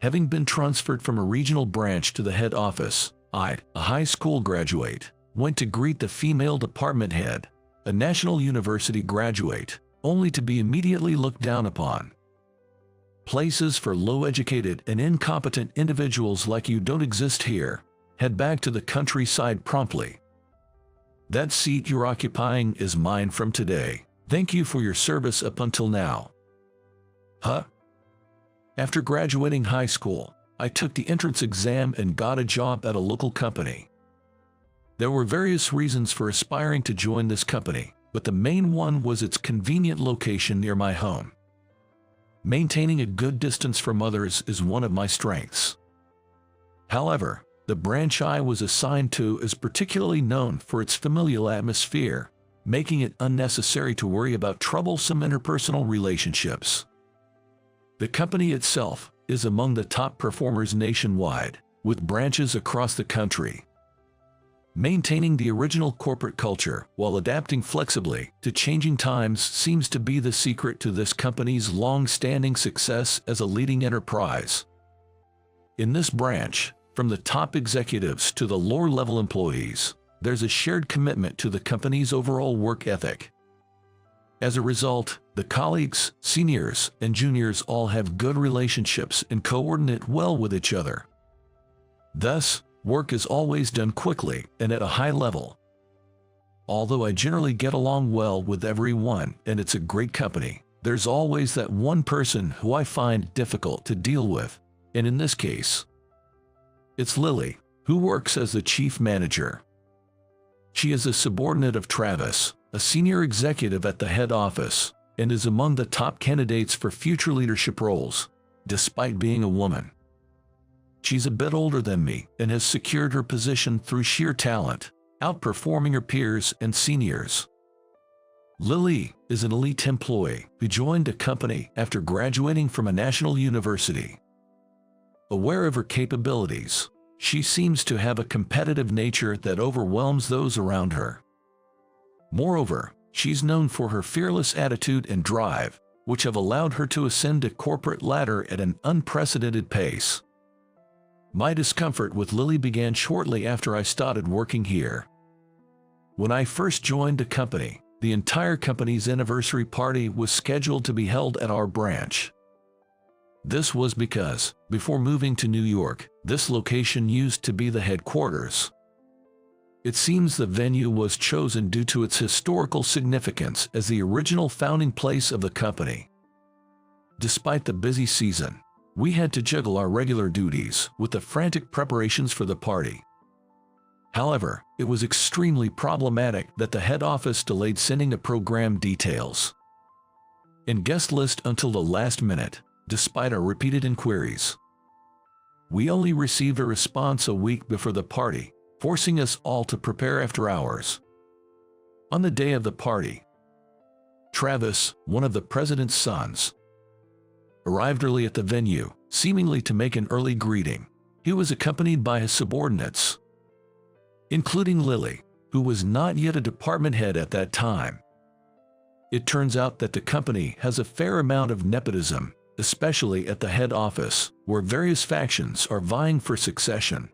Having been transferred from a regional branch to the head office, I, a high school graduate, went to greet the female department head, a national university graduate, only to be immediately looked down upon. Places for low-educated and incompetent individuals like you don't exist here. Head back to the countryside promptly. That seat you're occupying is mine from today. Thank you for your service up until now. Huh? After graduating high school, I took the entrance exam and got a job at a local company. There were various reasons for aspiring to join this company, but the main one was its convenient location near my home. Maintaining a good distance from others is one of my strengths. However, the branch I was assigned to is particularly known for its familial atmosphere, making it unnecessary to worry about troublesome interpersonal relationships. The company itself is among the top performers nationwide, with branches across the country. Maintaining the original corporate culture while adapting flexibly to changing times seems to be the secret to this company's long-standing success as a leading enterprise. In this branch, from the top executives to the lower-level employees, there's a shared commitment to the company's overall work ethic. As a result, the colleagues, seniors, and juniors all have good relationships and coordinate well with each other. Thus, work is always done quickly and at a high level. Although I generally get along well with everyone and it's a great company, there's always that one person who I find difficult to deal with, and in this case, it's Lily, who works as the chief manager. She is a subordinate of Travis, a senior executive at the head office, and is among the top candidates for future leadership roles, despite being a woman. She's a bit older than me and has secured her position through sheer talent, outperforming her peers and seniors. Lily is an elite employee who joined a company after graduating from a national university. Aware of her capabilities, she seems to have a competitive nature that overwhelms those around her. Moreover, she's known for her fearless attitude and drive, which have allowed her to ascend a corporate ladder at an unprecedented pace. My discomfort with Lily began shortly after I started working here. When I first joined the company, the entire company's anniversary party was scheduled to be held at our branch. This was because, before moving to New York, this location used to be the headquarters. It seems the venue was chosen due to its historical significance as the original founding place of the company. Despite the busy season, we had to juggle our regular duties with the frantic preparations for the party. However, it was extremely problematic that the head office delayed sending the program details and guest list until the last minute, despite our repeated inquiries. We only received a response a week before the party, forcing us all to prepare after hours. On the day of the party, Travis, one of the president's sons, arrived early at the venue, seemingly to make an early greeting. He was accompanied by his subordinates, including Lily, who was not yet a department head at that time. It turns out that the company has a fair amount of nepotism, especially at the head office, where various factions are vying for succession.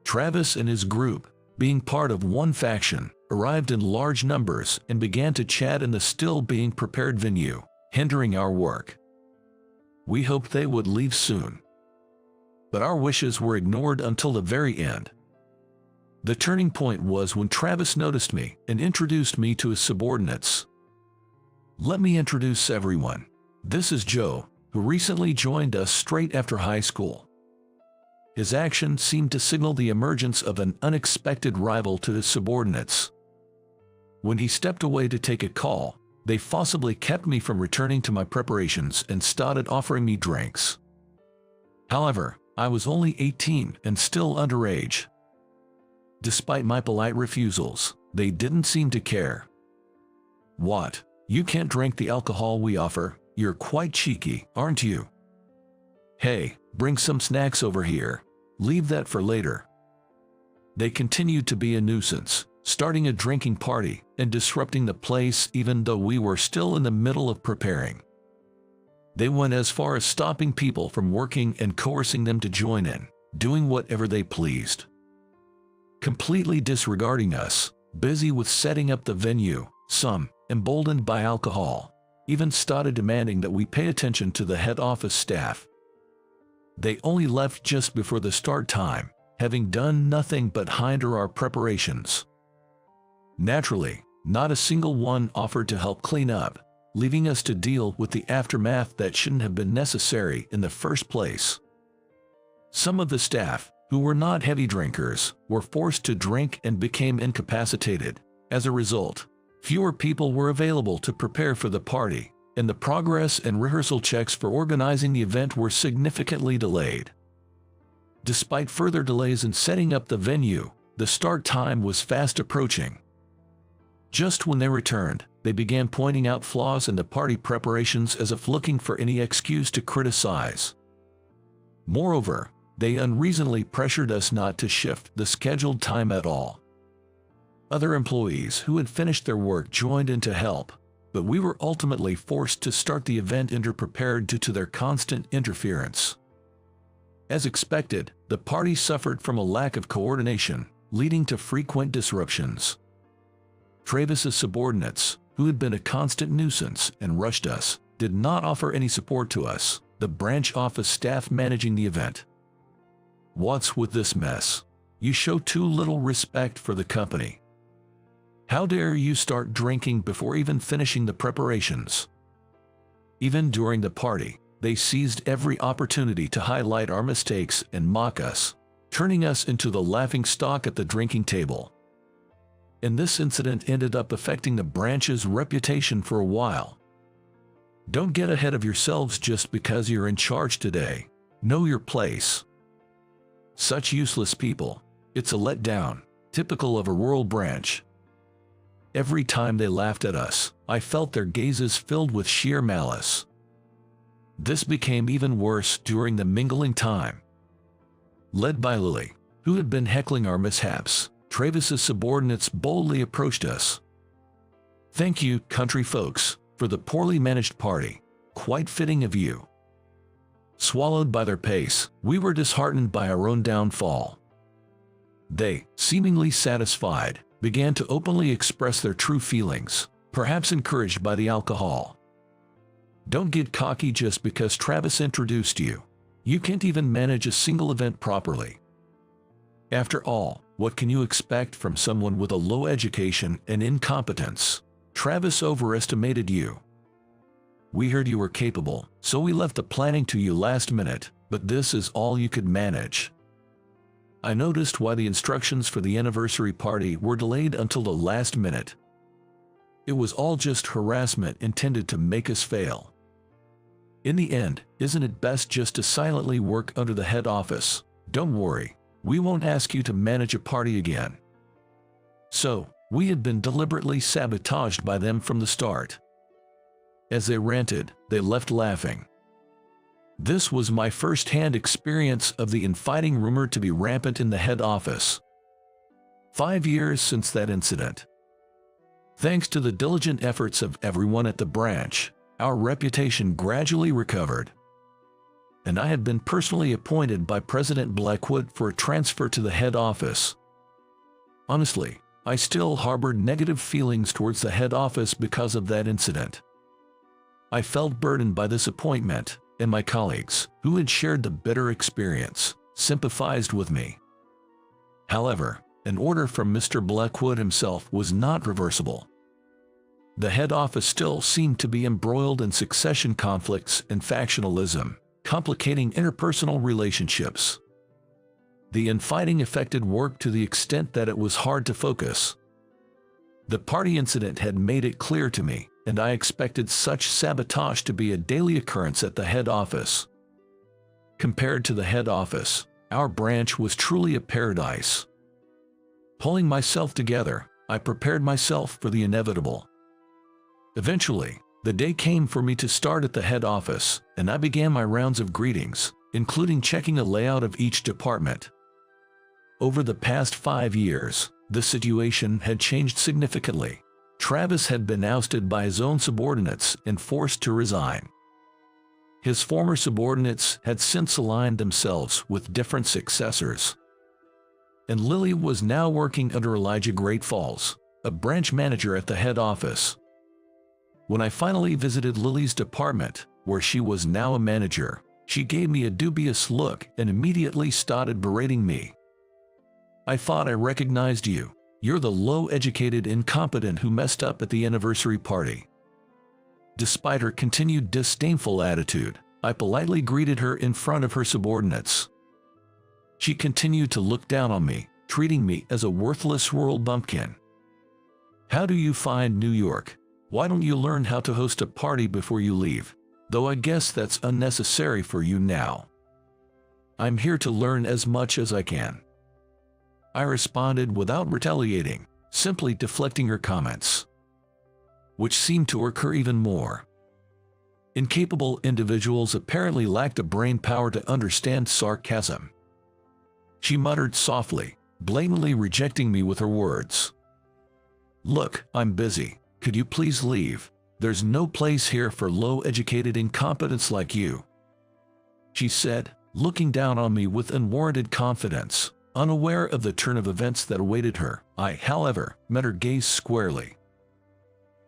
Travis and his group, being part of one faction, arrived in large numbers and began to chat in the still being prepared venue, hindering our work. We hoped they would leave soon, but our wishes were ignored until the very end. The turning point was when Travis noticed me and introduced me to his subordinates. Let me introduce everyone. This is Joe, who recently joined us straight after high school. His action seemed to signal the emergence of an unexpected rival to his subordinates. When he stepped away to take a call, they forcibly kept me from returning to my preparations and started offering me drinks. However, I was only 18 and still underage. Despite my polite refusals, they didn't seem to care. What? You can't drink the alcohol we offer? You're quite cheeky, aren't you? Hey, bring some snacks over here. Leave that for later. They continued to be a nuisance, starting a drinking party and disrupting the place even though we were still in the middle of preparing. They went as far as stopping people from working and coercing them to join in, doing whatever they pleased. Completely disregarding us, busy with setting up the venue, some, emboldened by alcohol, even started demanding that we pay attention to the head office staff. They only left just before the start time, having done nothing but hinder our preparations. Naturally, not a single one offered to help clean up, leaving us to deal with the aftermath that shouldn't have been necessary in the first place. Some of the staff, who were not heavy drinkers, were forced to drink and became incapacitated. As a result, fewer people were available to prepare for the party, and the progress and rehearsal checks for organizing the event were significantly delayed. Despite further delays in setting up the venue, the start time was fast approaching. Just when they returned, they began pointing out flaws in the party preparations as if looking for any excuse to criticize. Moreover, they unreasonably pressured us not to shift the scheduled time at all. Other employees who had finished their work joined in to help, but we were ultimately forced to start the event underprepared due to their constant interference. As expected, the party suffered from a lack of coordination, leading to frequent disruptions. Travis's subordinates, who had been a constant nuisance and rushed us, did not offer any support to us, the branch office staff managing the event. What's with this mess? You show too little respect for the company. How dare you start drinking before even finishing the preparations? Even during the party, they seized every opportunity to highlight our mistakes and mock us, turning us into the laughingstock at the drinking table. And this incident ended up affecting the branch's reputation for a while. Don't get ahead of yourselves just because you're in charge today. Know your place. Such useless people. It's a letdown, typical of a rural branch. Every time they laughed at us, I felt their gazes filled with sheer malice. This became even worse during the mingling time. Led by Lily, who had been heckling our mishaps, Travis's subordinates boldly approached us. "Thank you, country folks, for the poorly managed party. Quite fitting of you." Swallowed by their pace, we were disheartened by our own downfall. They, seemingly satisfied, began to openly express their true feelings, perhaps encouraged by the alcohol. Don't get cocky just because Travis introduced you. You can't even manage a single event properly. After all, what can you expect from someone with a low education and incompetence? Travis overestimated you. We heard you were capable, so we left the planning to you last minute, but this is all you could manage. I noticed why the instructions for the anniversary party were delayed until the last minute. It was all just harassment intended to make us fail. In the end, isn't it best just to silently work under the head office? Don't worry, we won't ask you to manage a party again. So, we had been deliberately sabotaged by them from the start. As they ranted, they left laughing. This was my first-hand experience of the infighting rumored to be rampant in the head office. 5 years since that incident. Thanks to the diligent efforts of everyone at the branch, our reputation gradually recovered. And I had been personally appointed by President Blackwood for a transfer to the head office. Honestly, I still harbored negative feelings towards the head office because of that incident. I felt burdened by this appointment, and my colleagues, who had shared the bitter experience, sympathized with me. However, an order from Mr. Blackwood himself was not reversible. The head office still seemed to be embroiled in succession conflicts and factionalism, complicating interpersonal relationships. The infighting affected work to the extent that it was hard to focus. The party incident had made it clear to me, and I expected such sabotage to be a daily occurrence at the head office. Compared to the head office, our branch was truly a paradise. Pulling myself together, I prepared myself for the inevitable. Eventually, the day came for me to start at the head office, and I began my rounds of greetings, including checking the layout of each department. Over the past 5 years, the situation had changed significantly. Travis had been ousted by his own subordinates and forced to resign. His former subordinates had since aligned themselves with different successors. And Lily was now working under Elijah Great Falls, a branch manager at the head office. When I finally visited Lily's department, where she was now a manager, she gave me a dubious look and immediately started berating me. "I thought I recognized you. You're the low-educated incompetent who messed up at the anniversary party." Despite her continued disdainful attitude, I politely greeted her in front of her subordinates. She continued to look down on me, treating me as a worthless rural bumpkin. "How do you find New York? Why don't you learn how to host a party before you leave? Though I guess that's unnecessary for you now." "I'm here to learn as much as I can," I responded without retaliating, simply deflecting her comments, which seemed to irk her even more. Incapable individuals apparently lacked the brain power to understand sarcasm. She muttered softly, blatantly rejecting me with her words. "Look, I'm busy. Could you please leave? There's no place here for low-educated incompetents like you," she said, looking down on me with unwarranted confidence, unaware of the turn of events that awaited her. I, however, met her gaze squarely.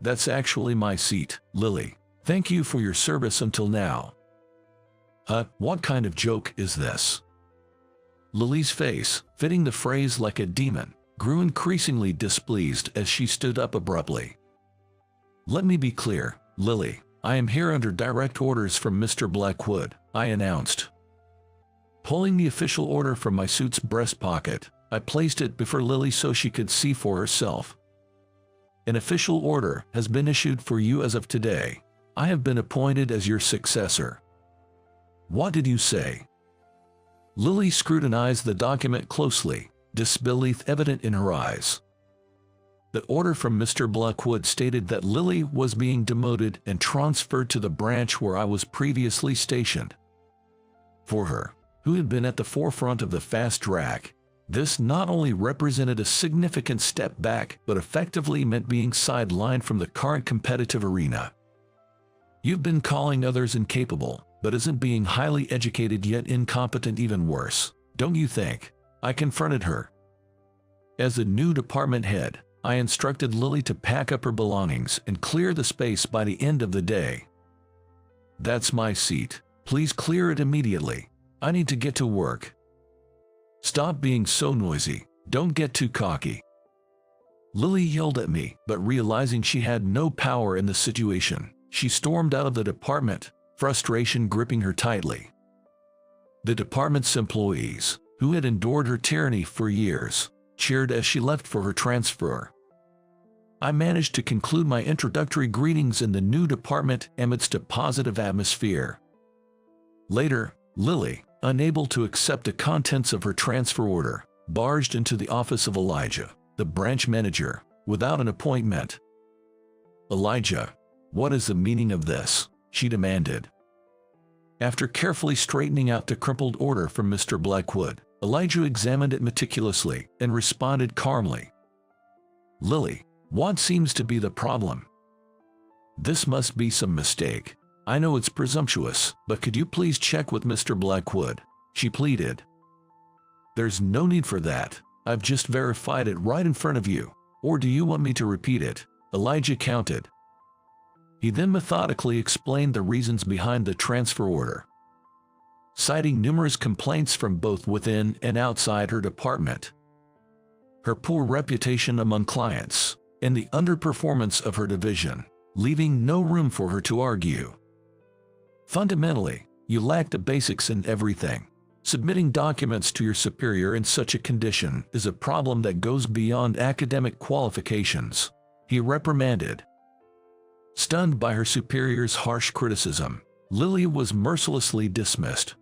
"That's actually my seat, Lily. Thank you for your service until now." What kind of joke is this?" Lily's face, fitting the phrase like a demon, grew increasingly displeased as she stood up abruptly. "Let me be clear, Lily. I am here under direct orders from Mr. Blackwood," I announced. Pulling the official order from my suit's breast pocket, I placed it before Lily so she could see for herself. "An official order has been issued for you as of today. I have been appointed as your successor." "What did you say?" Lily scrutinized the document closely, disbelief evident in her eyes. The order from Mr. Blackwood stated that Lily was being demoted and transferred to the branch where I was previously stationed. For her, who had been at the forefront of the fast track, this not only represented a significant step back, but effectively meant being sidelined from the current competitive arena. "You've been calling others incapable, but isn't being highly educated yet incompetent even worse, don't you think?" I confronted her. As the new department head, I instructed Lily to pack up her belongings and clear the space by the end of the day. "That's my seat. Please clear it immediately. I need to get to work." "Stop being so noisy. Don't get too cocky." Lily yelled at me, but realizing she had no power in the situation, she stormed out of the department, frustration gripping her tightly. The department's employees, who had endured her tyranny for years, cheered as she left for her transfer. I managed to conclude my introductory greetings in the new department amidst a positive atmosphere. Later, Lily, unable to accept the contents of her transfer order, barged into the office of Elijah, the branch manager, without an appointment. "Elijah, what is the meaning of this?" she demanded. After carefully straightening out the crumpled order from Mr. Blackwood, Elijah examined it meticulously and responded calmly. "Lily, what seems to be the problem? This must be some mistake. I know it's presumptuous, but could you please check with Mr. Blackwood?" she pleaded. "There's no need for that. I've just verified it right in front of you. Or do you want me to repeat it?" Elijah countered. He then methodically explained the reasons behind the transfer order, citing numerous complaints from both within and outside her department, her poor reputation among clients, and the underperformance of her division, leaving no room for her to argue. "Fundamentally, you lack the basics in everything. Submitting documents to your superior in such a condition is a problem that goes beyond academic qualifications," he reprimanded. Stunned by her superior's harsh criticism, Lily was mercilessly dismissed.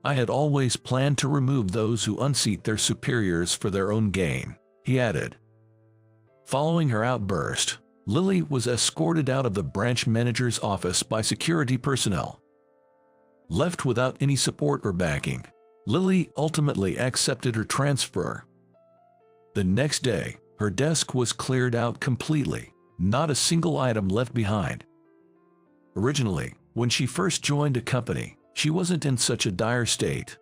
"I had always planned to remove those who unseat their superiors for their own gain," he added. Following her outburst, Lily was escorted out of the branch manager's office by security personnel. Left without any support or backing, Lily ultimately accepted her transfer. The next day, her desk was cleared out completely, not a single item left behind. Originally, When she first joined a company, she wasn't in such a dire state.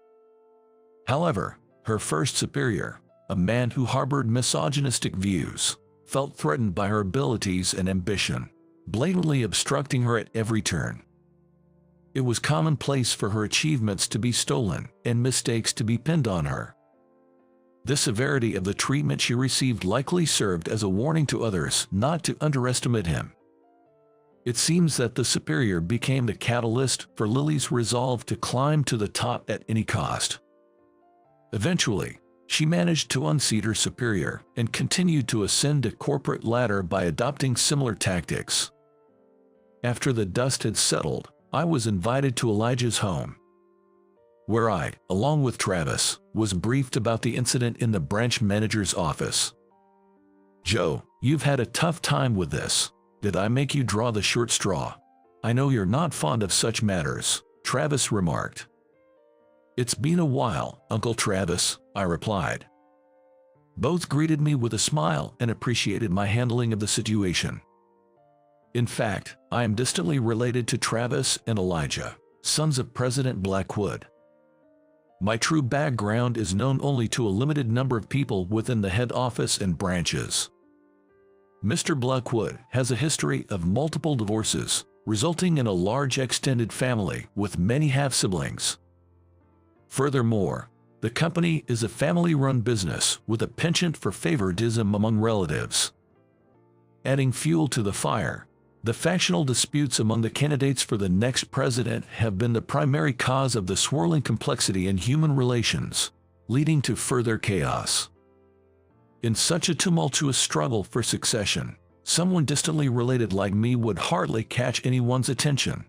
However, her first superior, a man who harbored misogynistic views, felt threatened by her abilities and ambition, blatantly obstructing her at every turn. It was commonplace for her achievements to be stolen and mistakes to be pinned on her. The severity of the treatment she received likely served as a warning to others not to underestimate him. It seems that the superior became the catalyst for Lily's resolve to climb to the top at any cost. Eventually, she managed to unseat her superior and continued to ascend a corporate ladder by adopting similar tactics. After the dust had settled, I was invited to Elijah's home, where I, along with Travis, was briefed about the incident in the branch manager's office. "Joe, you've had a tough time with this. Did I make you draw the short straw? I know you're not fond of such matters," Travis remarked. "It's been a while, Uncle Travis," I replied. Both greeted me with a smile and appreciated my handling of the situation. In fact, I am distantly related to Travis and Elijah, sons of President Blackwood. My true background is known only to a limited number of people within the head office and branches. Mr. Blackwood has a history of multiple divorces, resulting in a large extended family with many half-siblings. Furthermore, the company is a family-run business with a penchant for favoritism among relatives. Adding fuel to the fire, the factional disputes among the candidates for the next president have been the primary cause of the swirling complexity in human relations, leading to further chaos. In such a tumultuous struggle for succession, someone distantly related like me would hardly catch anyone's attention.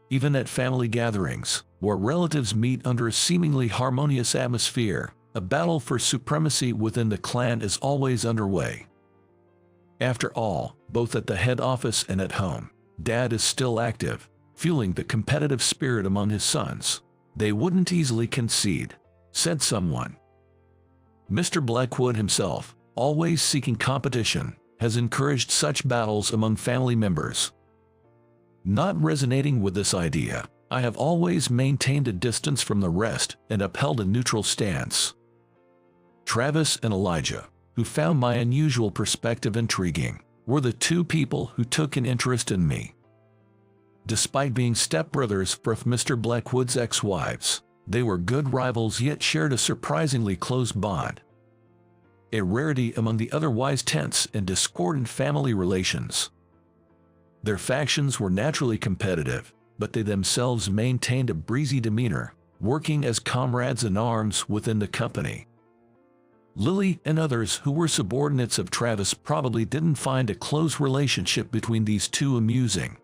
Even at family gatherings, where relatives meet under a seemingly harmonious atmosphere, a battle for supremacy within the clan is always underway. After all, both at the head office and at home, Dad is still active, fueling the competitive spirit among his sons. "They wouldn't easily concede," said someone. Mr. Blackwood himself, always seeking competition, has encouraged such battles among family members. Not resonating with this idea, I have always maintained a distance from the rest and upheld a neutral stance. Travis and Elijah, who found my unusual perspective intriguing, were the two people who took an interest in me. Despite being stepbrothers for Mr. Blackwood's ex-wives, they were good rivals yet shared a surprisingly close bond. A rarity among the otherwise tense and discordant family relations. Their factions were naturally competitive, but they themselves maintained a breezy demeanor, working as comrades in arms within the company. Lily and others who were subordinates of Travis probably didn't find a close relationship between these two amusing.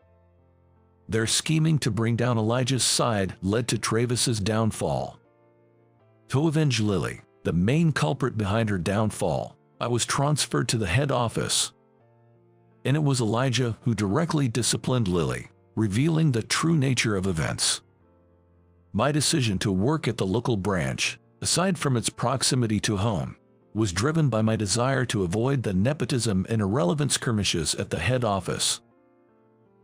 Their scheming to bring down Elijah's side led to Travis's downfall. To avenge Lily, the main culprit behind her downfall, I was transferred to the head office. And it was Elijah who directly disciplined Lily, revealing the true nature of events. My decision to work at the local branch, aside from its proximity to home, was driven by my desire to avoid the nepotism and irrelevant skirmishes at the head office.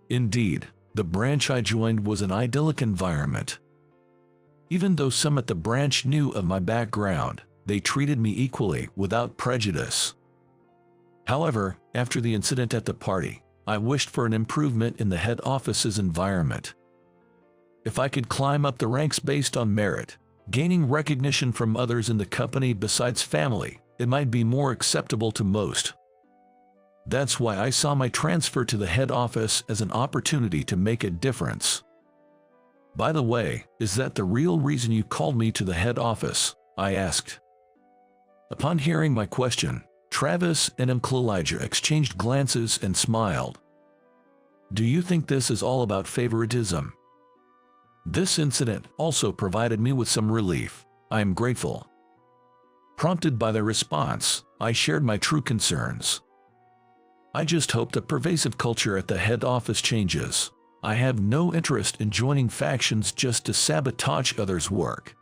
Indeed, the branch I joined was an idyllic environment. Even though some at the branch knew of my background, they treated me equally without prejudice. However, after the incident at the party, I wished for an improvement in the head office's environment. If I could climb up the ranks based on merit, gaining recognition from others in the company besides family, it might be more acceptable to most. That's why I saw my transfer to the head office as an opportunity to make a difference. "By the way, is that the real reason you called me to the head office?" I asked. Upon hearing my question, Travis and Uncle Elijah exchanged glances and smiled. "Do you think this is all about favoritism?" This incident also provided me with some relief. I am grateful. Prompted by their response, I shared my true concerns. "I just hope the pervasive culture at the head office changes. I have no interest in joining factions just to sabotage others' work."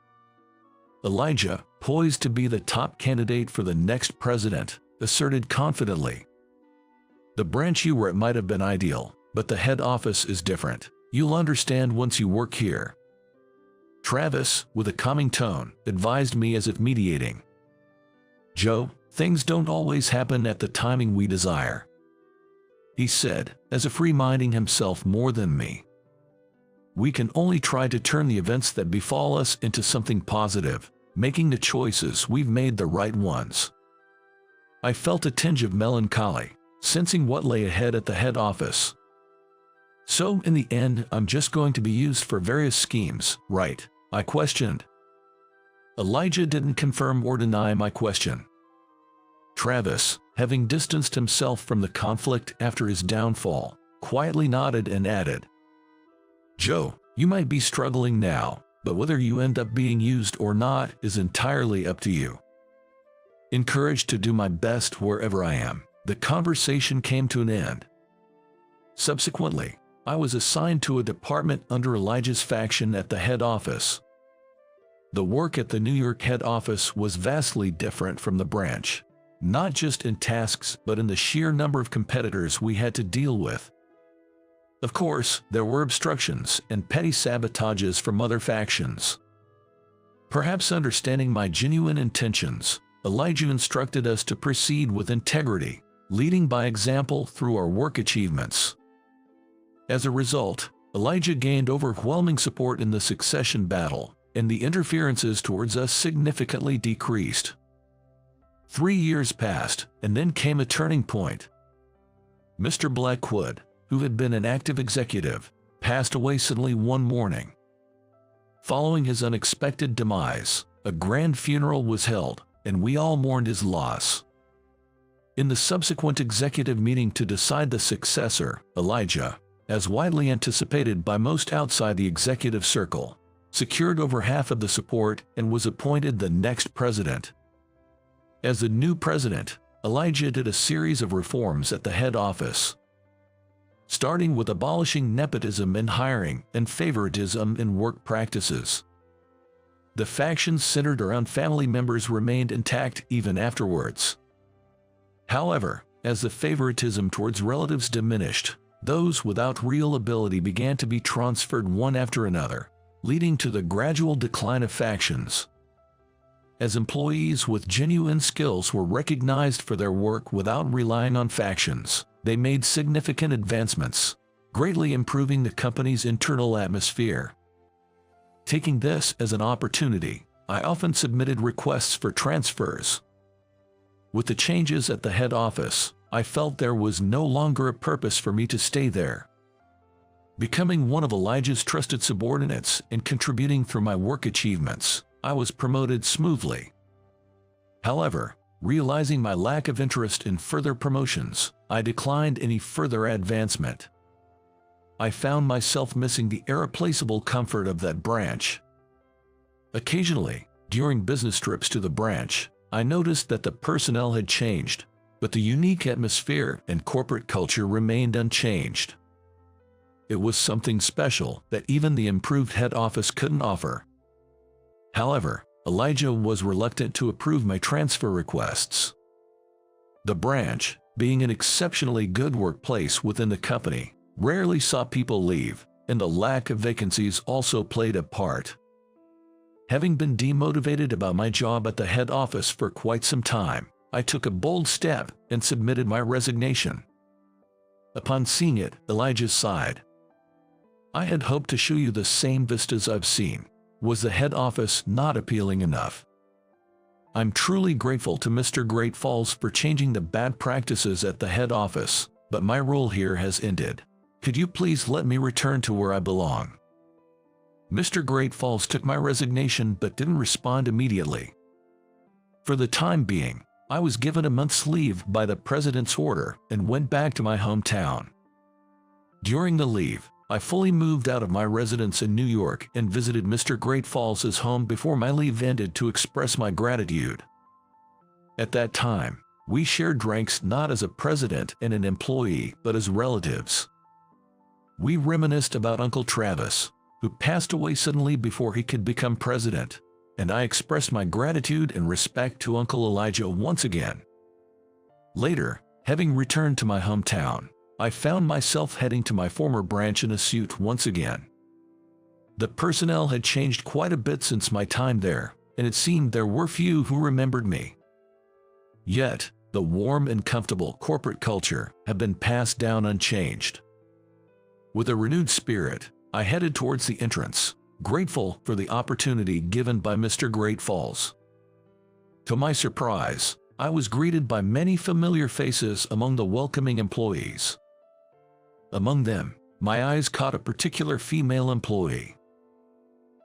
Elijah, poised to be the top candidate for the next president, asserted confidently. "The branch you were at might have been ideal, but the head office is different. You'll understand once you work here." Travis, with a calming tone, advised me as if mediating. "Joe, things don't always happen at the timing we desire," he said, as if reminding himself more than me. "We can only try to turn the events that befall us into something positive, making the choices we've made the right ones." I felt a tinge of melancholy, sensing what lay ahead at the head office. "So, in the end, I'm just going to be used for various schemes, right?" I questioned. Elijah didn't confirm or deny my question. Travis, having distanced himself from the conflict after his downfall, quietly nodded and added, "Joe, you might be struggling now, but whether you end up being used or not is entirely up to you." Encouraged to do my best wherever I am, the conversation came to an end. Subsequently, I was assigned to a department under Elijah's faction at the head office. The work at the New York head office was vastly different from the branch, not just in tasks but in the sheer number of competitors we had to deal with. Of course, there were obstructions and petty sabotages from other factions. Perhaps understanding my genuine intentions, Elijah instructed us to proceed with integrity, leading by example through our work achievements. As a result, Elijah gained overwhelming support in the succession battle, and the interferences towards us significantly decreased. 3 years passed, and then came a turning point. Mr. Blackwood, who had been an active executive, passed away suddenly one morning. Following his unexpected demise, a grand funeral was held, and we all mourned his loss. In the subsequent executive meeting to decide the successor, Elijah, as widely anticipated by most outside the executive circle, secured over half of the support and was appointed the next president. As the new president, Elijah did a series of reforms at the head office, starting with abolishing nepotism in hiring and favoritism in work practices. The factions centered around family members remained intact even afterwards. However, as the favoritism towards relatives diminished, those without real ability began to be transferred one after another, leading to the gradual decline of factions. As employees with genuine skills were recognized for their work without relying on factions, they made significant advancements, greatly improving the company's internal atmosphere. Taking this as an opportunity, I often submitted requests for transfers. With the changes at the head office, I felt there was no longer a purpose for me to stay there. Becoming one of Elijah's trusted subordinates and contributing through my work achievements, I was promoted smoothly. However, realizing my lack of interest in further promotions, I declined any further advancement. I found myself missing the irreplaceable comfort of that branch. Occasionally, during business trips to the branch, I noticed that the personnel had changed, but the unique atmosphere and corporate culture remained unchanged. It was something special that even the improved head office couldn't offer. However, Elijah was reluctant to approve my transfer requests. The branch, being an exceptionally good workplace within the company, rarely saw people leave, and the lack of vacancies also played a part. Having been demotivated about my job at the head office for quite some time, I took a bold step and submitted my resignation. Upon seeing it, Elijah sighed. "I had hoped to show you the same vistas I've seen. Was the head office not appealing enough? I'm truly grateful to Mr. Great Falls for changing the bad practices at the head office, but my role here has ended. Could you please let me return to where I belong?" Mr. Great Falls took my resignation but didn't respond immediately. For the time being, I was given a month's leave by the president's order and went back to my hometown. During the leave, I fully moved out of my residence in New York and visited Mr. Great Falls' home before my leave ended to express my gratitude. At that time, we shared drinks not as a president and an employee but as relatives. We reminisced about Uncle Travis, who passed away suddenly before he could become president, and I expressed my gratitude and respect to Uncle Elijah once again. Later, having returned to my hometown, I found myself heading to my former branch in a suit once again. The personnel had changed quite a bit since my time there, and it seemed there were few who remembered me. Yet, the warm and comfortable corporate culture had been passed down unchanged. With a renewed spirit, I headed towards the entrance, grateful for the opportunity given by Mr. Great Falls. To my surprise, I was greeted by many familiar faces among the welcoming employees. Among them, my eyes caught a particular female employee.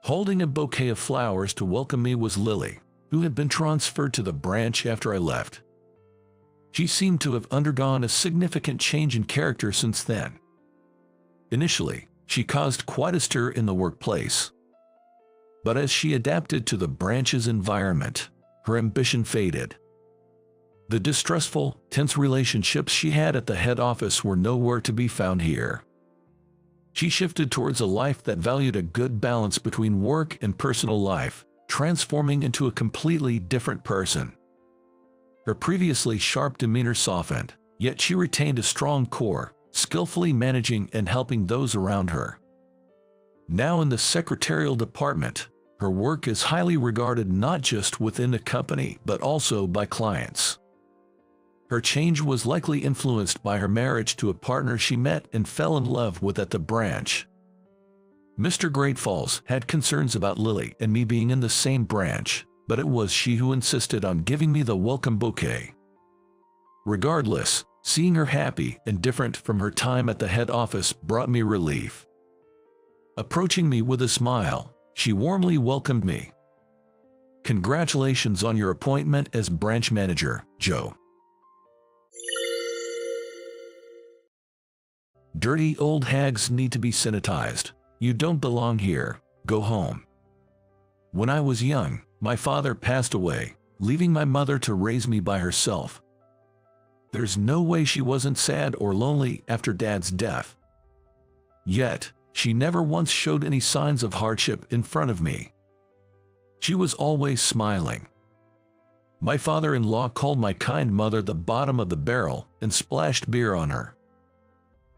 Holding a bouquet of flowers to welcome me was Lily, who had been transferred to the branch after I left. She seemed to have undergone a significant change in character since then. Initially, she caused quite a stir in the workplace. But as she adapted to the branch's environment, her ambition faded. The distrustful, tense relationships she had at the head office were nowhere to be found here. She shifted towards a life that valued a good balance between work and personal life, transforming into a completely different person. Her previously sharp demeanor softened, yet she retained a strong core, skillfully managing and helping those around her. Now in the secretarial department, her work is highly regarded not just within the company but also by clients. Her change was likely influenced by her marriage to a partner she met and fell in love with at the branch. Mr. Great Falls had concerns about Lily and me being in the same branch, but it was she who insisted on giving me the welcome bouquet. Regardless, seeing her happy and different from her time at the head office brought me relief. Approaching me with a smile, she warmly welcomed me. "Congratulations on your appointment as branch manager, Joe." "Dirty old hags need to be sanitized. You don't belong here. Go home." When I was young, my father passed away, leaving my mother to raise me by herself. There's no way she wasn't sad or lonely after Dad's death. Yet, she never once showed any signs of hardship in front of me. She was always smiling. My father-in-law called my kind mother the bottom of the barrel and splashed beer on her.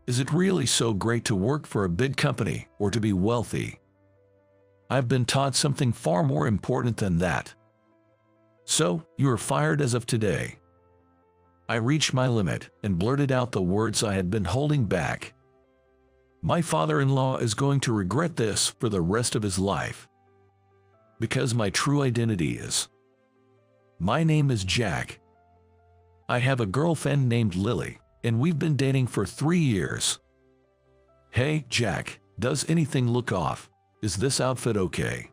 Is it really so great to work for a big company or to be wealthy? I've been taught something far more important than that. "So, you are fired as of today." I reached my limit and blurted out the words I had been holding back. My father-in-law is going to regret this for the rest of his life. Because my true identity is. My name is Jack. I have a girlfriend named Lily, and we've been dating for 3 years. "Hey, Jack, does anything look off? Is this outfit okay?"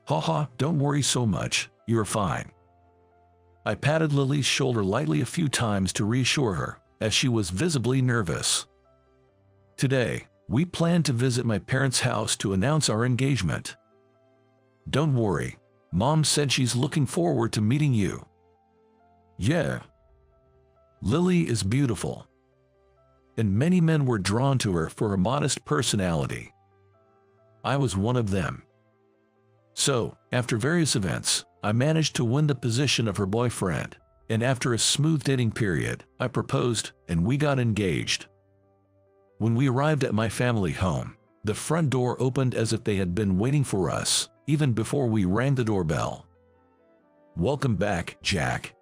"Haha, don't worry so much, you're fine." I patted Lily's shoulder lightly a few times to reassure her, as she was visibly nervous. "Today, we plan to visit my parents' house to announce our engagement. Don't worry, Mom said she's looking forward to meeting you." "Yeah." Lily is beautiful. And many men were drawn to her for her modest personality. I was one of them. So, after various events, I managed to win the position of her boyfriend, and after a smooth dating period, I proposed and we got engaged. When we arrived at my family home, the front door opened as if they had been waiting for us, even before we rang the doorbell. "Welcome back, Jack."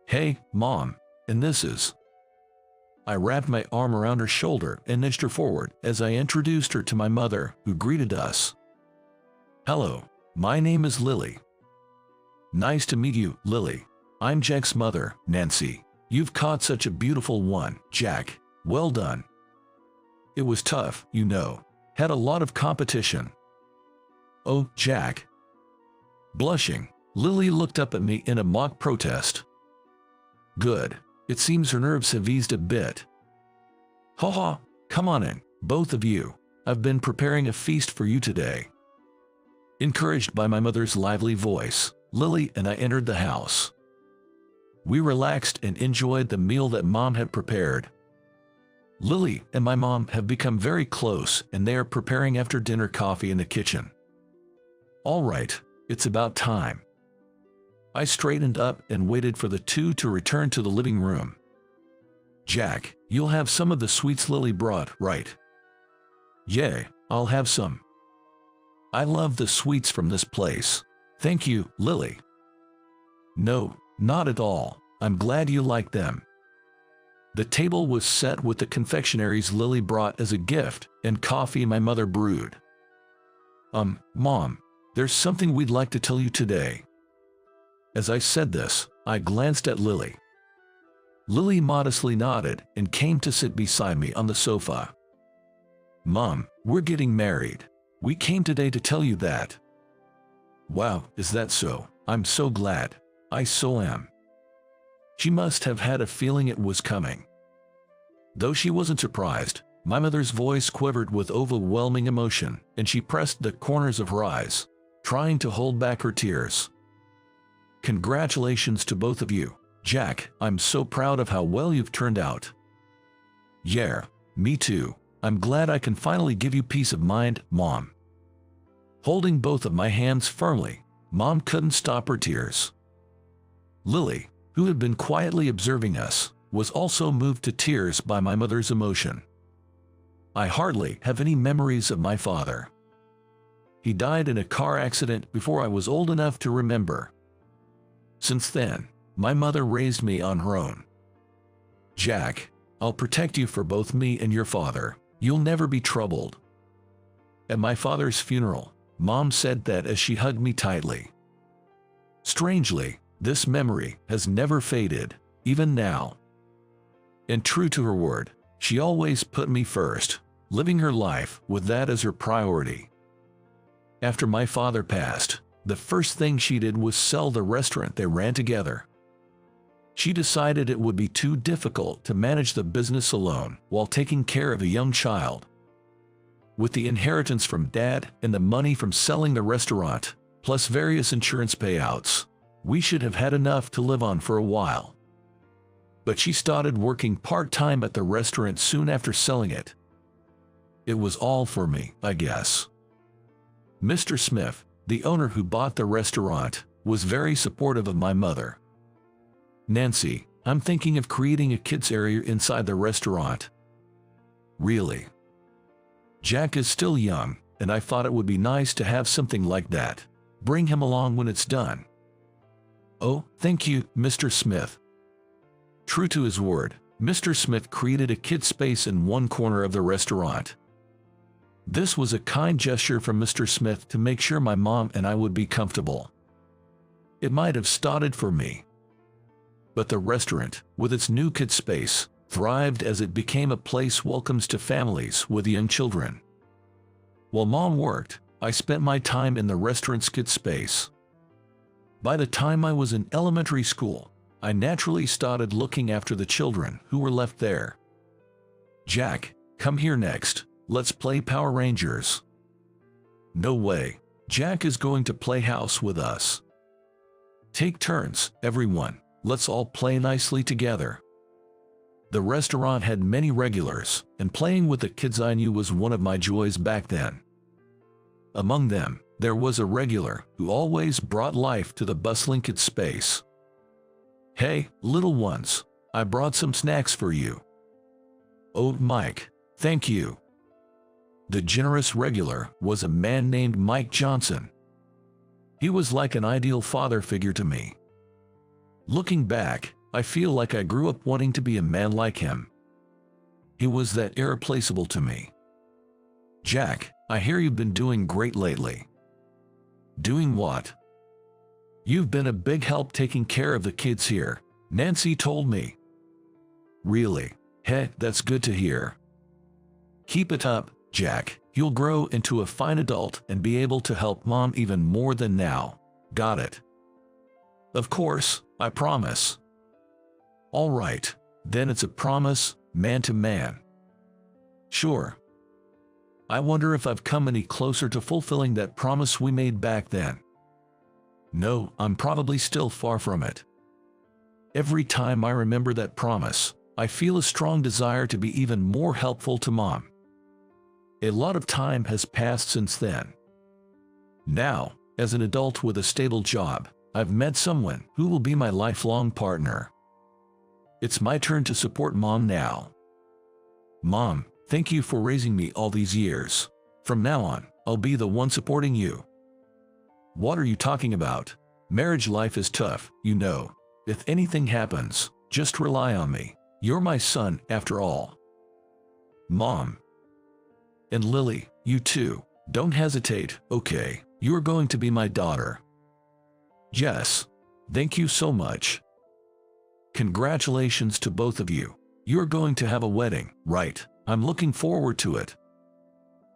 "Hey, Mom, and this is..." I wrapped my arm around her shoulder and nudged her forward as I introduced her to my mother, who greeted us. "Hello, my name is Lily." "Nice to meet you, Lily. I'm Jack's mother, Nancy. You've caught such a beautiful one, Jack. Well done." "It was tough, you know. Had a lot of competition." "Oh, Jack." Blushing, Lily looked up at me in a mock protest. "Good. It seems her nerves have eased a bit." "Haha, come on in, both of you. I've been preparing a feast for you today." Encouraged by my mother's lively voice, Lily and I entered the house. We relaxed and enjoyed the meal that Mom had prepared. Lily and my mom have become very close, and they are preparing after-dinner coffee in the kitchen. "All right, it's about time." I straightened up and waited for the two to return to the living room. Jack, you'll have some of the sweets Lily brought, right? Yay, I'll have some. I love the sweets from this place. Thank you, Lily. No, not at all. I'm glad you like them. The table was set with the confectionaries Lily brought as a gift and coffee my mother brewed. Mom, there's something we'd like to tell you today. As I said this, I glanced at Lily. Lily modestly nodded and came to sit beside me on the sofa. Mom, we're getting married. We came today to tell you that. Wow, is that so? I'm so glad. I so am. She must have had a feeling it was coming. Though she wasn't surprised, my mother's voice quivered with overwhelming emotion, and she pressed the corners of her eyes, trying to hold back her tears. Congratulations to both of you. Jack, I'm so proud of how well you've turned out. Yeah, me too. I'm glad I can finally give you peace of mind, Mom. Holding both of my hands firmly, Mom couldn't stop her tears. Lily, who had been quietly observing us, was also moved to tears by my mother's emotion. I hardly have any memories of my father. He died in a car accident before I was old enough to remember. Since then, my mother raised me on her own. Jack, I'll protect you for both me and your father. You'll never be troubled. At my father's funeral, Mom said that as she hugged me tightly. Strangely, this memory has never faded, even now. And true to her word, she always put me first, living her life with that as her priority. After my father passed, the first thing she did was sell the restaurant they ran together. She decided it would be too difficult to manage the business alone while taking care of a young child. With the inheritance from Dad and the money from selling the restaurant, plus various insurance payouts, we should have had enough to live on for a while. But she started working part-time at the restaurant soon after selling it. It was all for me, I guess. Mr. Smith, the owner who bought the restaurant, was very supportive of my mother. Nancy, I'm thinking of creating a kids area inside the restaurant. Really? Jack is still young, and I thought it would be nice to have something like that. Bring him along when it's done. Oh, thank you, Mr. Smith. True to his word, Mr. Smith created a kids space in one corner of the restaurant. This was a kind gesture from Mr. Smith to make sure my mom and I would be comfortable. It might have started for me. But the restaurant, with its new kids space, thrived as it became a place welcomes to families with young children. While Mom worked, I spent my time in the restaurant's kids space. By the time I was in elementary school, I naturally started looking after the children who were left there. Jack, come here next. Let's play Power Rangers. No way. Jack is going to play house with us. Take turns, everyone. Let's all play nicely together. The restaurant had many regulars, and playing with the kids I knew was one of my joys back then. Among them, there was a regular who always brought life to the bustling kids space. Hey, little ones, I brought some snacks for you. Oh, Mike, thank you. The generous regular was a man named Mike Johnson. He was like an ideal father figure to me. Looking back, I feel like I grew up wanting to be a man like him. He was that irreplaceable to me. Jack, I hear you've been doing great lately. Doing what? You've been a big help taking care of the kids here, Nancy told me. Really? Hey, that's good to hear. Keep it up, Jack. You'll grow into a fine adult and be able to help Mom even more than now. Got it? Of course, I promise. All right, then it's a promise, man to man. Sure. I wonder if I've come any closer to fulfilling that promise we made back then. No, I'm probably still far from it. Every time I remember that promise, I feel a strong desire to be even more helpful to Mom. A lot of time has passed since then. Now, as an adult with a stable job, I've met someone who will be my lifelong partner. It's my turn to support Mom now. Mom, thank you for raising me all these years. From now on, I'll be the one supporting you. What are you talking about? Marriage life is tough, you know. If anything happens, just rely on me. You're my son, after all. Mom. And Lily, you too. Don't hesitate, okay? You're going to be my daughter. Yes. Thank you so much. Congratulations to both of you. You're going to have a wedding, right? I'm looking forward to it.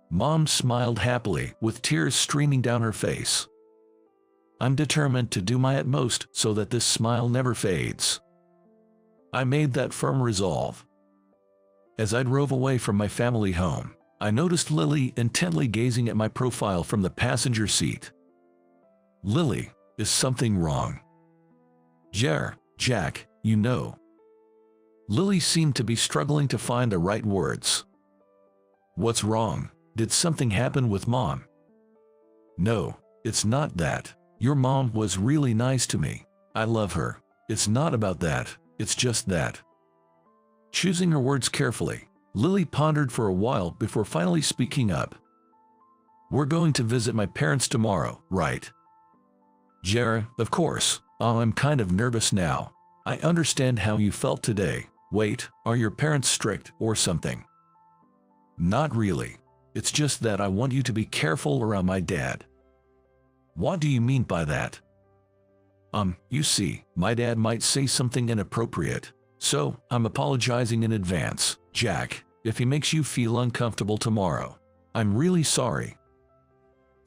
Mom smiled happily, with tears streaming down her face. I'm determined to do my utmost so that this smile never fades. I made that firm resolve. As I drove away from my family home, I noticed Lily intently gazing at my profile from the passenger seat. Lily, is something wrong? Jack, you know. Lily seemed to be struggling to find the right words. What's wrong? Did something happen with Mom? No, it's not that. Your mom was really nice to me. I love her. It's not about that, it's just that. Choosing her words carefully, Lily pondered for a while before finally speaking up. We're going to visit my parents tomorrow, right? Of course. Oh, I'm kind of nervous now. I understand how you felt today. Wait, are your parents strict or something? Not really. It's just that I want you to be careful around my dad. What do you mean by that? You see, my dad might say something inappropriate, so I'm apologizing in advance, Jack, if he makes you feel uncomfortable tomorrow. I'm really sorry.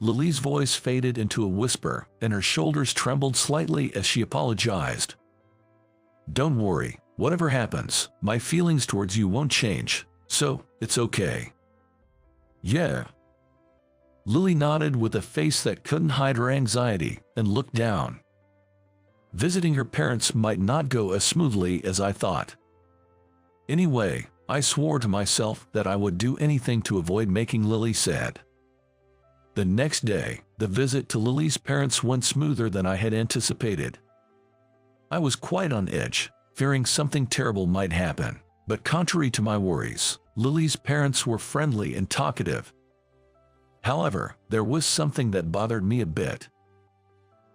Lily's voice faded into a whisper, and her shoulders trembled slightly as she apologized. Don't worry, whatever happens, my feelings towards you won't change, so it's okay. Yeah. Lily nodded with a face that couldn't hide her anxiety and looked down. Visiting her parents might not go as smoothly as I thought. Anyway, I swore to myself that I would do anything to avoid making Lily sad. The next day, the visit to Lily's parents went smoother than I had anticipated. I was quite on edge, fearing something terrible might happen, but contrary to my worries, Lily's parents were friendly and talkative. However, there was something that bothered me a bit.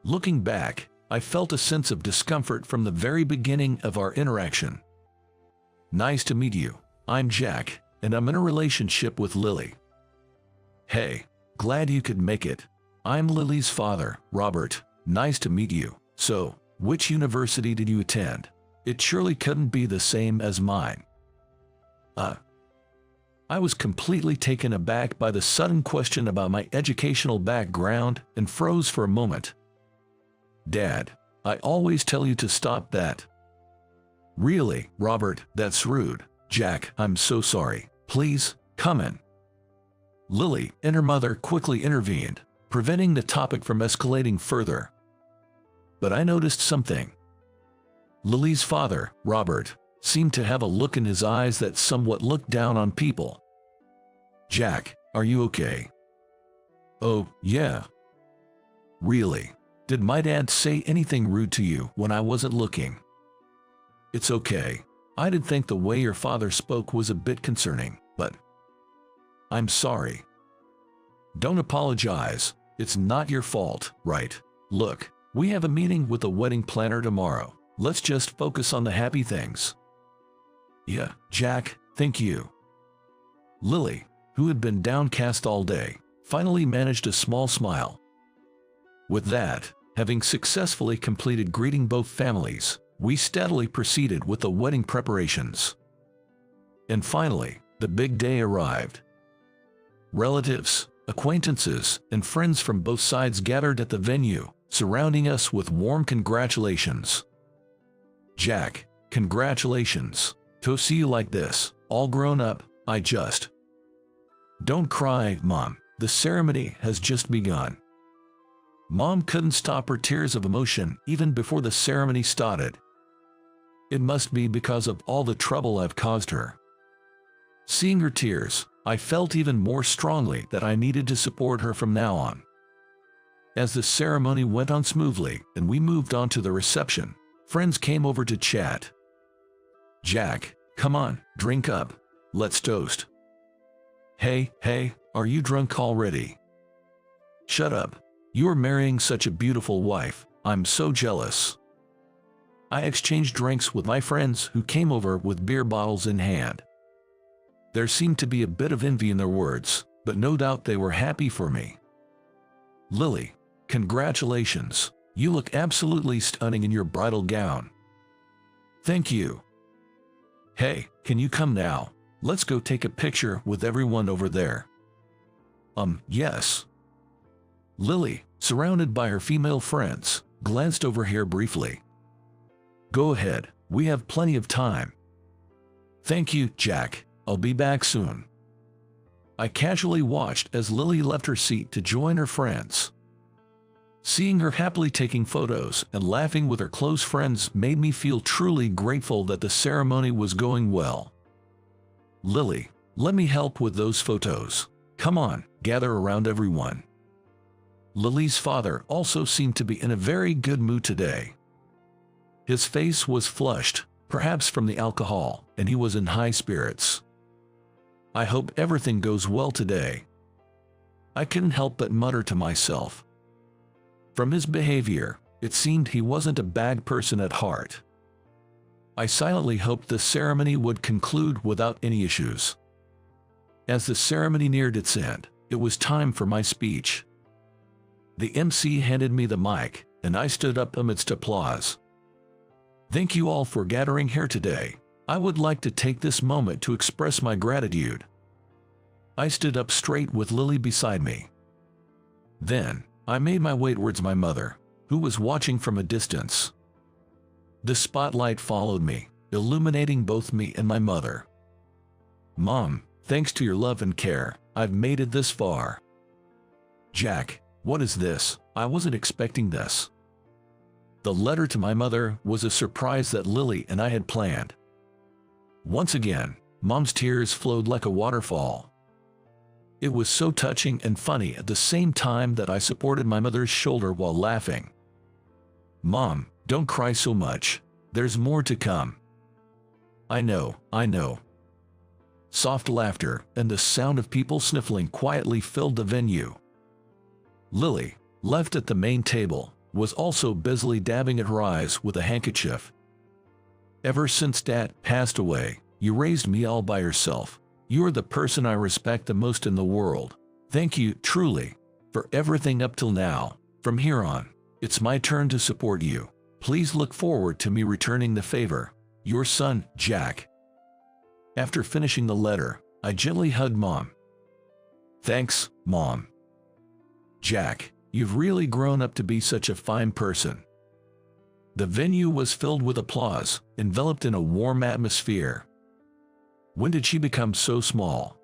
Looking back, I felt a sense of discomfort from the very beginning of our interaction. Nice to meet you. I'm Jack, and I'm in a relationship with Lily. Hey, glad you could make it. I'm Lily's father, Robert. Nice to meet you. So, which university did you attend? It surely couldn't be the same as mine. I was completely taken aback by the sudden question about my educational background and froze for a moment. Dad, I always tell you to stop that. Really, Robert, that's rude. Jack, I'm so sorry. Please, come in. Lily and her mother quickly intervened, preventing the topic from escalating further. But I noticed something. Lily's father, Robert, seemed to have a look in his eyes that somewhat looked down on people. Jack, are you okay? Oh, yeah. Really? Did my dad say anything rude to you when I wasn't looking? It's okay. I did think the way your father spoke was a bit concerning, but I'm sorry. Don't apologize. It's not your fault, right? Look, we have a meeting with the wedding planner tomorrow. Let's just focus on the happy things. Yeah, Jack, thank you. Lily, who had been downcast all day, finally managed a small smile. With that, having successfully completed greeting both families, we steadily proceeded with the wedding preparations. And finally, the big day arrived. Relatives, acquaintances, and friends from both sides gathered at the venue, surrounding us with warm congratulations. Jack, congratulations. To see you like this, all grown up, I just... Don't cry, Mom. The ceremony has just begun. Mom couldn't stop her tears of emotion even before the ceremony started. It must be because of all the trouble I've caused her. Seeing her tears, I felt even more strongly that I needed to support her from now on. As the ceremony went on smoothly and we moved on to the reception, friends came over to chat. Jack, come on, drink up. Let's toast. Hey, are you drunk already? Shut up. You're marrying such a beautiful wife. I'm so jealous. I exchanged drinks with my friends who came over with beer bottles in hand. There seemed to be a bit of envy in their words, but no doubt they were happy for me. Lily, congratulations. You look absolutely stunning in your bridal gown. Thank you. Hey, can you come now? Let's go take a picture with everyone over there. Yes. Lily, surrounded by her female friends, glanced over here briefly. Go ahead, we have plenty of time. Thank you, Jack. I'll be back soon. I casually watched as Lily left her seat to join her friends. Seeing her happily taking photos and laughing with her close friends made me feel truly grateful that the ceremony was going well. Lily, let me help with those photos. Come on, gather around everyone. Lily's father also seemed to be in a very good mood today. His face was flushed, perhaps from the alcohol, and he was in high spirits. I hope everything goes well today. I couldn't help but mutter to myself. From his behavior, it seemed he wasn't a bad person at heart. I silently hoped the ceremony would conclude without any issues. As the ceremony neared its end, it was time for my speech. The MC handed me the mic, and I stood up amidst applause. Thank you all for gathering here today. I would like to take this moment to express my gratitude. I stood up straight with Lily beside me. Then, I made my way towards my mother, who was watching from a distance. The spotlight followed me, illuminating both me and my mother. Mom, thanks to your love and care, I've made it this far. Jack, what is this? I wasn't expecting this. The letter to my mother was a surprise that Lily and I had planned. Once again, Mom's tears flowed like a waterfall. It was so touching and funny at the same time that I supported my mother's shoulder while laughing. Mom, don't cry so much. There's more to come. I know. Soft laughter and the sound of people sniffling quietly filled the venue. Lily, left at the main table, was also busily dabbing at her eyes with a handkerchief. Ever since Dad passed away, you raised me all by yourself. You're the person I respect the most in the world. Thank you, truly, for everything up till now. From here on, it's my turn to support you. Please look forward to me returning the favor. Your son, Jack. After finishing the letter, I gently hugged Mom. Thanks, Mom. Jack, you've really grown up to be such a fine person. The venue was filled with applause, enveloped in a warm atmosphere. When did she become so small?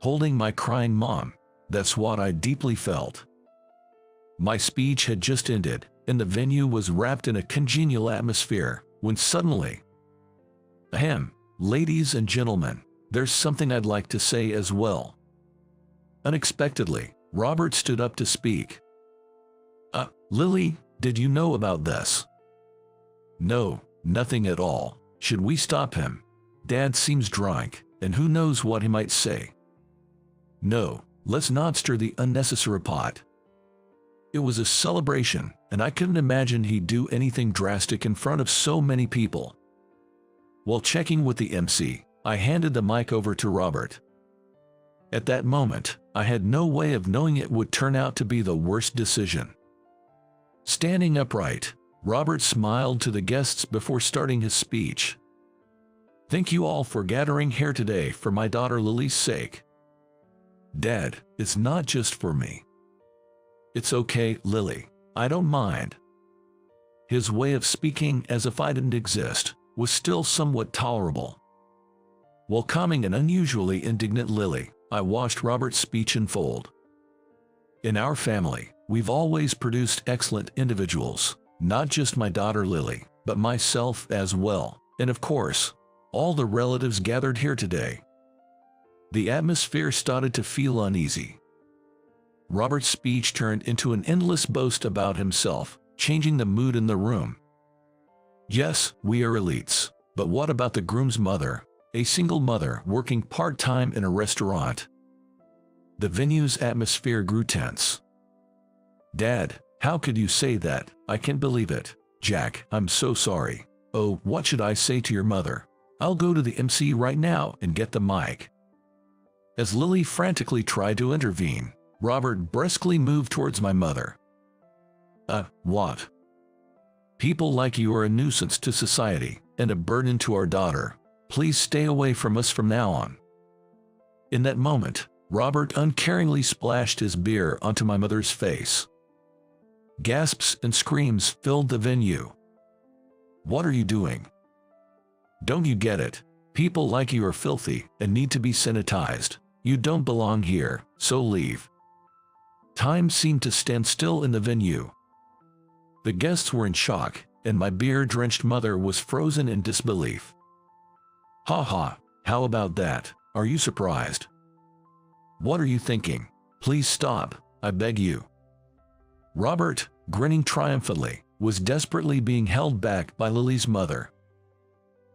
Holding my crying mom, that's what I deeply felt. My speech had just ended, and the venue was wrapped in a congenial atmosphere, when suddenly, ahem, ladies and gentlemen, there's something I'd like to say as well. Unexpectedly, Robert stood up to speak. Lily, did you know about this? No, nothing at all. Should we stop him? Dad seems drunk, and who knows what he might say. No, let's not stir the unnecessary pot. It was a celebration, and I couldn't imagine he'd do anything drastic in front of so many people. While checking with the MC, I handed the mic over to Robert. At that moment, I had no way of knowing it would turn out to be the worst decision. Standing upright, Robert smiled to the guests before starting his speech. Thank you all for gathering here today for my daughter Lily's sake. Dad, it's not just for me. It's okay, Lily. I don't mind. His way of speaking as if I didn't exist was still somewhat tolerable. While calming an unusually indignant Lily, I watched Robert's speech unfold. In our family, we've always produced excellent individuals, not just my daughter Lily, but myself as well, and of course, all the relatives gathered here today. The atmosphere started to feel uneasy. Robert's speech turned into an endless boast about himself, changing the mood in the room. Yes, we are elites. But what about the groom's mother, a single mother working part-time in a restaurant? The venue's atmosphere grew tense. Dad, how could you say that? I can't believe it. Jack, I'm so sorry. Oh, what should I say to your mother? I'll go to the MC right now and get the mic. As Lily frantically tried to intervene, Robert brusquely moved towards my mother. What? People like you are a nuisance to society and a burden to our daughter. Please stay away from us from now on. In that moment, Robert uncaringly splashed his beer onto my mother's face. Gasps and screams filled the venue. What are you doing? Don't you get it? People like you are filthy and need to be sanitized. You don't belong here, so leave. Time seemed to stand still in the venue. The guests were in shock, and my beer-drenched mother was frozen in disbelief. Ha ha, how about that? Are you surprised? What are you thinking? Please stop, I beg you. Robert, grinning triumphantly, was desperately being held back by Lily's mother.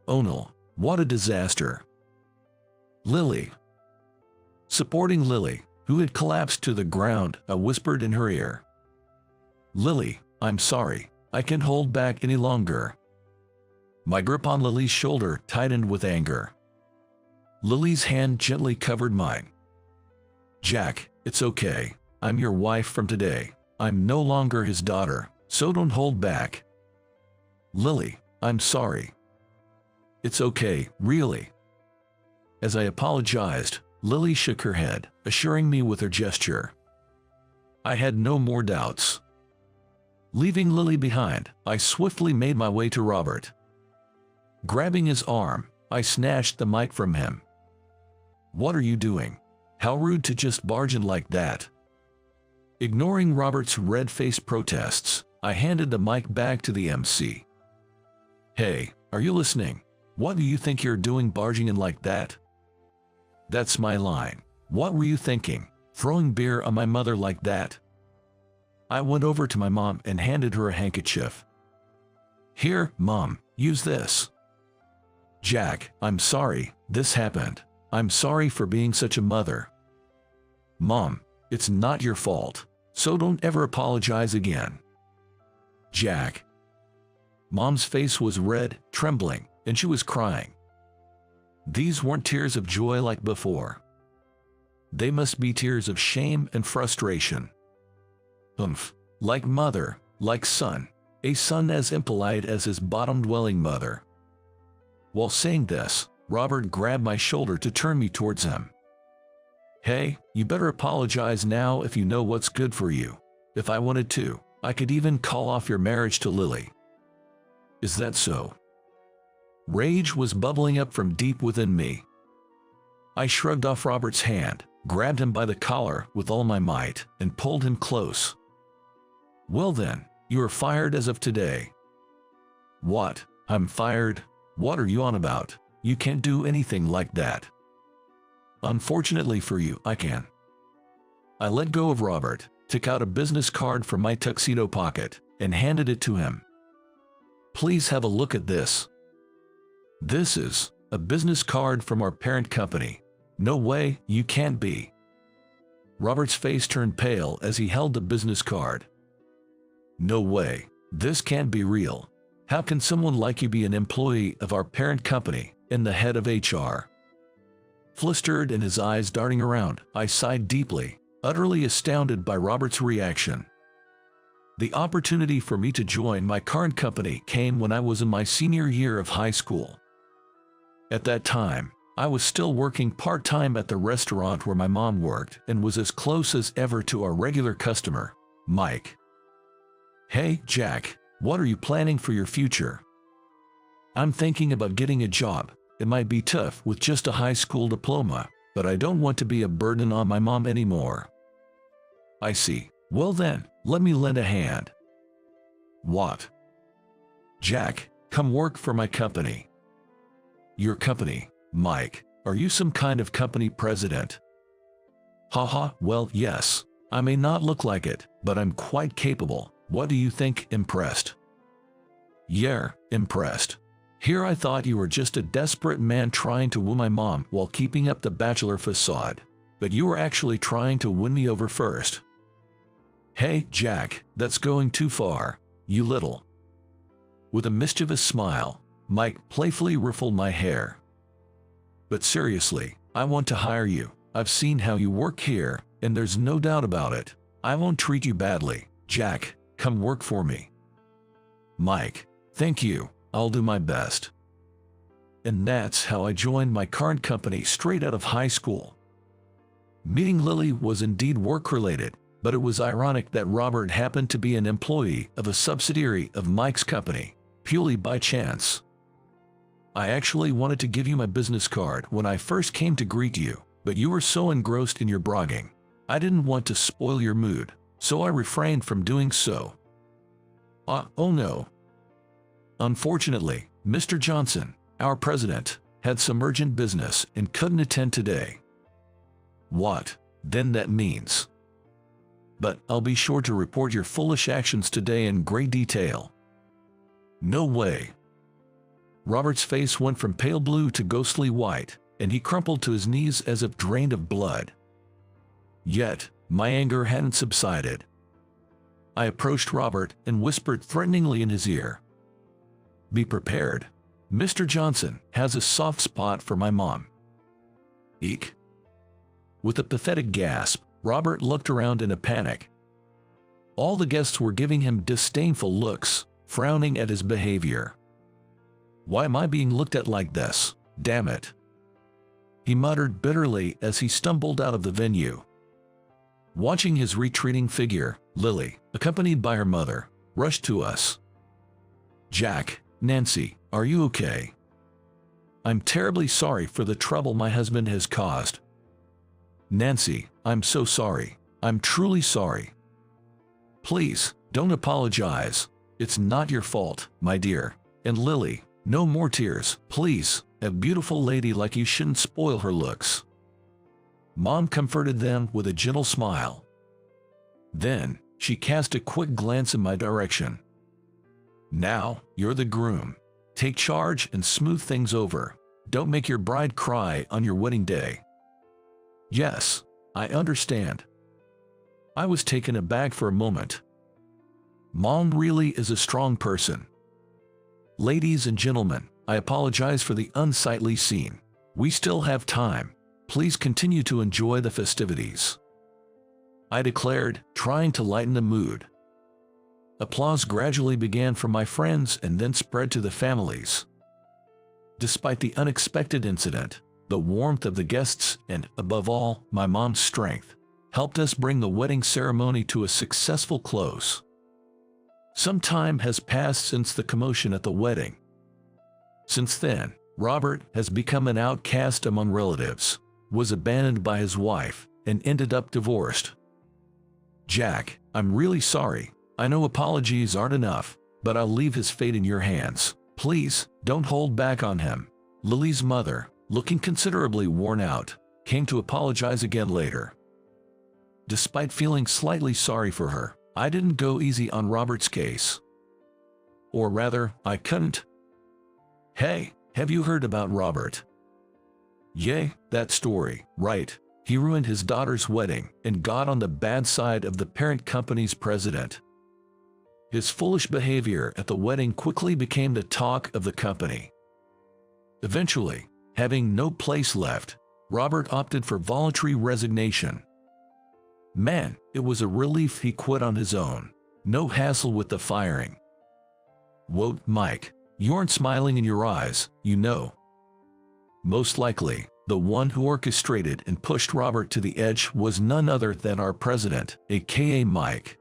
Oh no, what a disaster. Lily. Supporting Lily, who had collapsed to the ground, I whispered in her ear. Lily, I'm sorry, I can't hold back any longer. My grip on Lily's shoulder tightened with anger. Lily's hand gently covered mine. Jack, it's okay. I'm your wife from today. I'm no longer his daughter, so don't hold back. Lily, I'm sorry. It's okay, really. As I apologized, Lily shook her head, assuring me with her gesture. I had no more doubts. Leaving Lily behind, I swiftly made my way to Robert. Grabbing his arm, I snatched the mic from him. What are you doing? How rude to just barge in like that. Ignoring Robert's red-faced protests, I handed the mic back to the MC. Hey, are you listening? What do you think you're doing barging in like that? That's my line. What were you thinking, throwing beer on my mother like that? I went over to my mom and handed her a handkerchief. Here, Mom, use this. Jack, I'm sorry, this happened. I'm sorry for being such a mother. Mom, it's not your fault, so don't ever apologize again. Jack. Mom's face was red, trembling, and she was crying. These weren't tears of joy like before. They must be tears of shame and frustration. Like mother, like son, a son as impolite as his bottom-dwelling mother. While saying this, Robert grabbed my shoulder to turn me towards him. Hey, you better apologize now if you know what's good for you. If I wanted to, I could even call off your marriage to Lily. Is that so? Rage was bubbling up from deep within me. I shrugged off Robert's hand, grabbed him by the collar with all my might, and pulled him close. Well then, you are fired as of today. What? I'm fired? What are you on about? You can't do anything like that. Unfortunately for you, I can. I let go of Robert, took out a business card from my tuxedo pocket, and handed it to him. Please have a look at this. This is a business card from our parent company. No way, you can't be. Robert's face turned pale as he held the business card. No way, this can't be real. How can someone like you be an employee of our parent company and the head of HR? Flustered and his eyes darting around, I sighed deeply, utterly astounded by Robert's reaction. The opportunity for me to join my current company came when I was in my senior year of high school. At that time, I was still working part-time at the restaurant where my mom worked and was as close as ever to our regular customer, Mike. Hey, Jack, what are you planning for your future? I'm thinking about getting a job. It might be tough with just a high school diploma, but I don't want to be a burden on my mom anymore. I see. Well then, let me lend a hand. What? Jack, come work for my company. Your company, Mike? Are you some kind of company president? Haha, well, yes. I may not look like it, but I'm quite capable. What do you think? Impressed? Yeah, impressed. Here I thought you were just a desperate man trying to woo my mom while keeping up the bachelor facade, but you were actually trying to win me over first. Hey, Jack, that's going too far, you little. With a mischievous smile, Mike playfully ruffled my hair. But seriously, I want to hire you. I've seen how you work here, and there's no doubt about it. I won't treat you badly. Jack, come work for me. Mike, thank you. I'll do my best. And that's how I joined my current company straight out of high school. Meeting Lily was indeed work-related, but it was ironic that Robert happened to be an employee of a subsidiary of Mike's company, purely by chance. I actually wanted to give you my business card when I first came to greet you, but you were so engrossed in your bragging. I didn't want to spoil your mood, so I refrained from doing so. Oh no. Unfortunately, Mr. Johnson, our president, had some urgent business and couldn't attend today. What, then that means? But I'll be sure to report your foolish actions today in great detail. No way. Robert's face went from pale blue to ghostly white, and he crumpled to his knees as if drained of blood. Yet, my anger hadn't subsided. I approached Robert and whispered threateningly in his ear. Be prepared. Mr. Johnson has a soft spot for my mom. Eek. With a pathetic gasp, Robert looked around in a panic. All the guests were giving him disdainful looks, frowning at his behavior. Why am I being looked at like this? Damn it. He muttered bitterly as he stumbled out of the venue. Watching his retreating figure, Lily, accompanied by her mother, rushed to us. Jack, Nancy, are you okay? I'm terribly sorry for the trouble my husband has caused. Nancy, I'm so sorry. I'm truly sorry. Please, don't apologize. It's not your fault, my dear. And Lily, no more tears, please. A beautiful lady like you shouldn't spoil her looks. Mom comforted them with a gentle smile. Then, she cast a quick glance in my direction. Now, you're the groom. Take charge and smooth things over. Don't make your bride cry on your wedding day. Yes, I understand. I was taken aback for a moment. Mom really is a strong person. Ladies and gentlemen, I apologize for the unsightly scene. We still have time. Please continue to enjoy the festivities. I declared, trying to lighten the mood. Applause gradually began from my friends and then spread to the families. Despite the unexpected incident, the warmth of the guests and, above all, my mom's strength, helped us bring the wedding ceremony to a successful close. Some time has passed since the commotion at the wedding. Since then, Robert has become an outcast among relatives, was abandoned by his wife, and ended up divorced. Jack, I'm really sorry. I know apologies aren't enough, but I'll leave his fate in your hands. Please, don't hold back on him. Lily's mother, looking considerably worn out, came to apologize again later. Despite feeling slightly sorry for her, I didn't go easy on Robert's case. Or rather, I couldn't. Hey, have you heard about Robert? Yay, that story, right. He ruined his daughter's wedding and got on the bad side of the parent company's president. His foolish behavior at the wedding quickly became the talk of the company. Eventually, having no place left, Robert opted for voluntary resignation. Man, it was a relief he quit on his own. No hassle with the firing. Whoa, Mike, you aren't smiling in your eyes, you know. Most likely, the one who orchestrated and pushed Robert to the edge was none other than our president, aka Mike.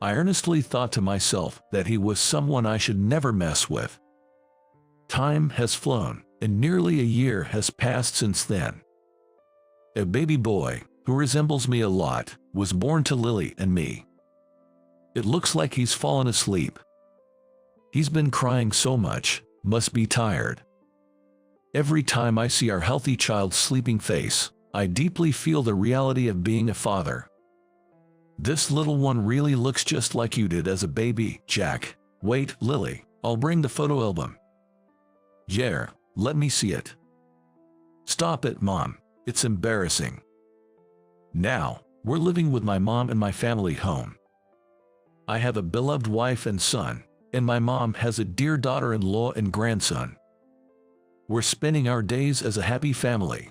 I earnestly thought to myself that he was someone I should never mess with. Time has flown, and nearly a year has passed since then. A baby boy, who resembles me a lot, was born to Lily and me. It looks like he's fallen asleep. He's been crying so much, must be tired. Every time I see our healthy child's sleeping face, I deeply feel the reality of being a father. This little one really looks just like you did as a baby, Jack. Wait, Lily, I'll bring the photo album. Yeah, let me see it. Stop it, Mom. It's embarrassing. Now, we're living with my mom in my family home. I have a beloved wife and son, and my mom has a dear daughter-in-law and grandson. We're spending our days as a happy family.